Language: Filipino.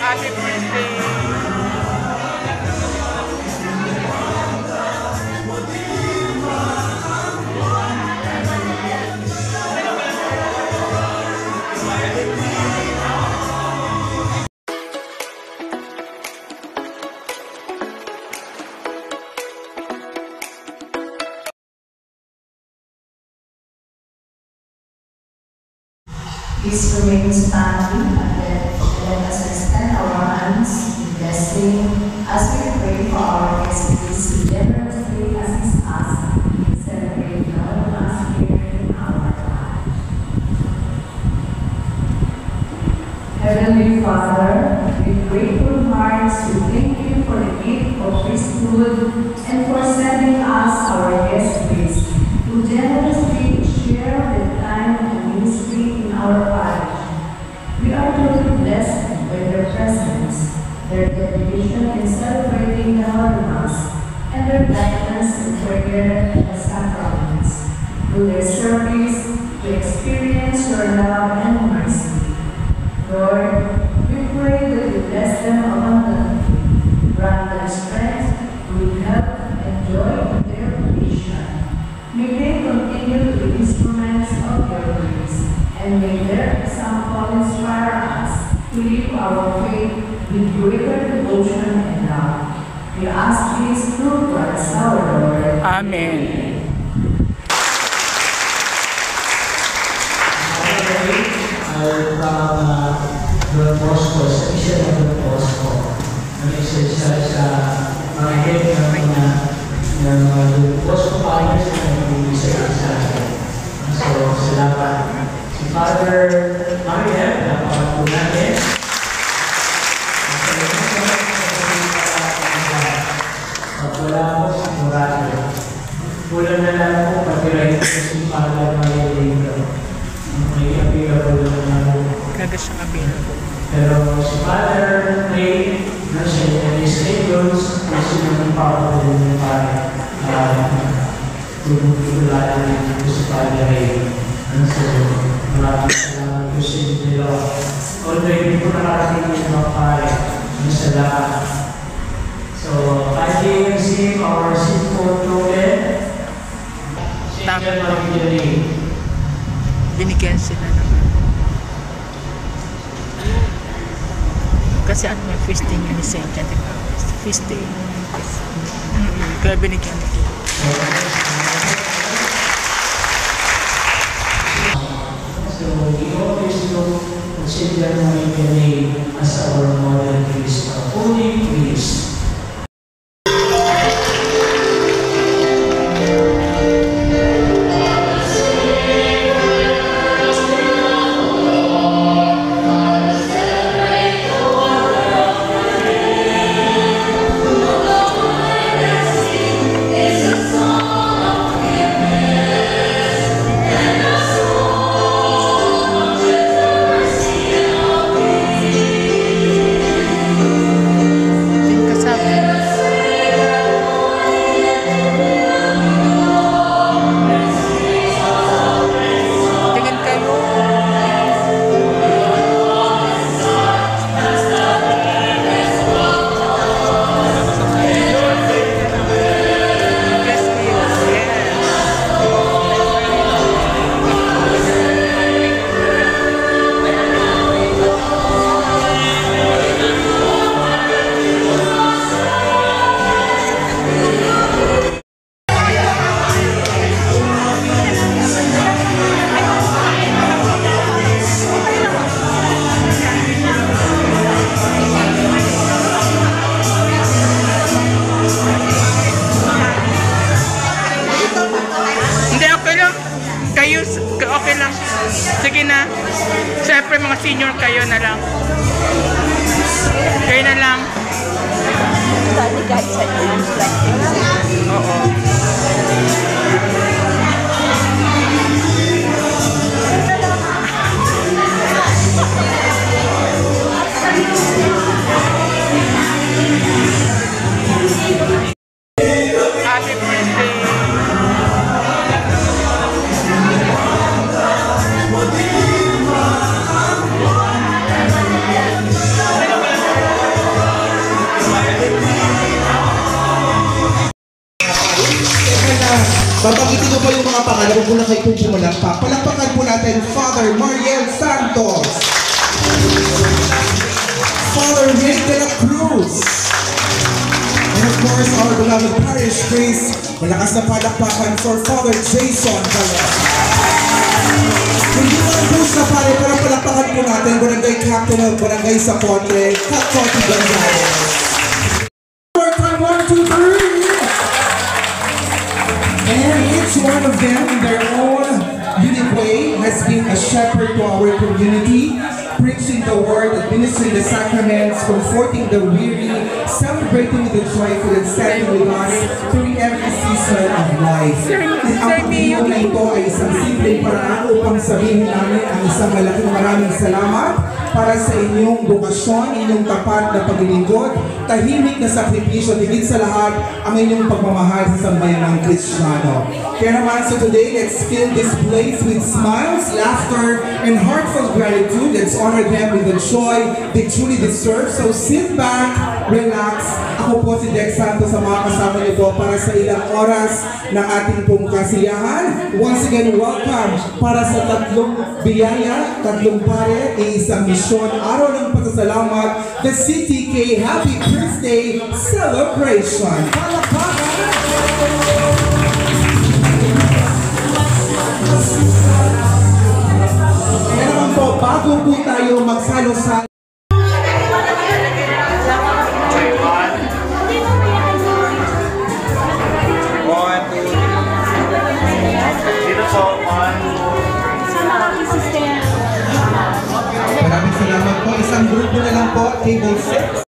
Happy birthday! Please remain standing and let us extend our hands in blessing as we pray for our guest please to generously assist us in celebrating our last year in our life. Heavenly Father, with grateful hearts we thank you for the gift of priesthood and for sending us our guest priests who generously share the time and ministry in our parish. We are truly blessed by their presence, their dedication in celebrating the Holy Mass, and their guidance in prayer and the sacraments. Through their service, we experience your love and mercy. Lord, we pray that you bless them abundantly, grant them strength, good health, and joy in their mission. May they continue to be instruments of your grace, and may their example inspire us to live our faith with greater devotion and love. We ask this through Christ our Lord. Amen. Don Bosco, sa isa ng Don Bosco. Nag-isa sa mga head ng Don Bosco Parish na nag-isa sa akin. So, salamat. Si Father Mariel, napakapag natin. At wala po si Murado. Kulang na lang po pag-irahin ko si Father Mariel dito. May available na lang. Kaga siyang available. Pero si Father Ray, nasa stables, kasi naman pa ako din para tulungan ko si Father Ray. So, maraming salamat po sa inyo. Although hindi po nakarating yung mga pare, nasa lahat. So, kindly receive our simple token. Tama. Binigyan sila naman. Kasi ano may feasting yun ni St. John the Baptist. Feasting. Kaya binigyan ko. So we always look consider Mary as our model priest, a holy priest. Okay lang. Sige na. Siyempre mga senior kayo na lang. Kayo na lang. Oo. Happy birthday. Alam mo na kayo kung pumalakpak. Palakpakan po natin Father Mariel Santos. Father Rick de la Cruz. And of course, our beloved parish priest, malakas na palakpakan for Father Jason Caleb. Hindi lang po sa pare, pero palakpakan po natin Barangay Captain of Barangay Zapote, Capcote Gonzales. More time, 1, 2, 3. And each one of them, in their own unique way, has been a shepherd to our community, preaching the word, administering the sacraments, comforting the weary, celebrating with the joyful, and standing with us through every season of life. At ang pagdino na ito ay isang simpleng paraan upang sabihin namin ang isang malaking maraming salamat para sa inyong bukasyon, inyong tapat na paglilingkod, tahimik na sakripisyo, higit sa lahat ang inyong pagmamahal sa sambayan ng Kristiyano. Kaya naman, so today, let's fill this place with smiles, laughter, and heartfelt gratitude. Let's honor them with the joy they truly deserve. So sit back, relax. Ako po si Dex Santos sa mga kasama nito para sa ilang oras ng ating pong kasiyahan. Once again, welcome para sa tatlong biyaya, tatlong pare, isang misyon, araw ng pasasalamat, the CTK Happy Birthday Celebration. Kaya naman po, bago po tayo magsalo-salo, maraming salamat po. Isang grupo na lang po, table 6.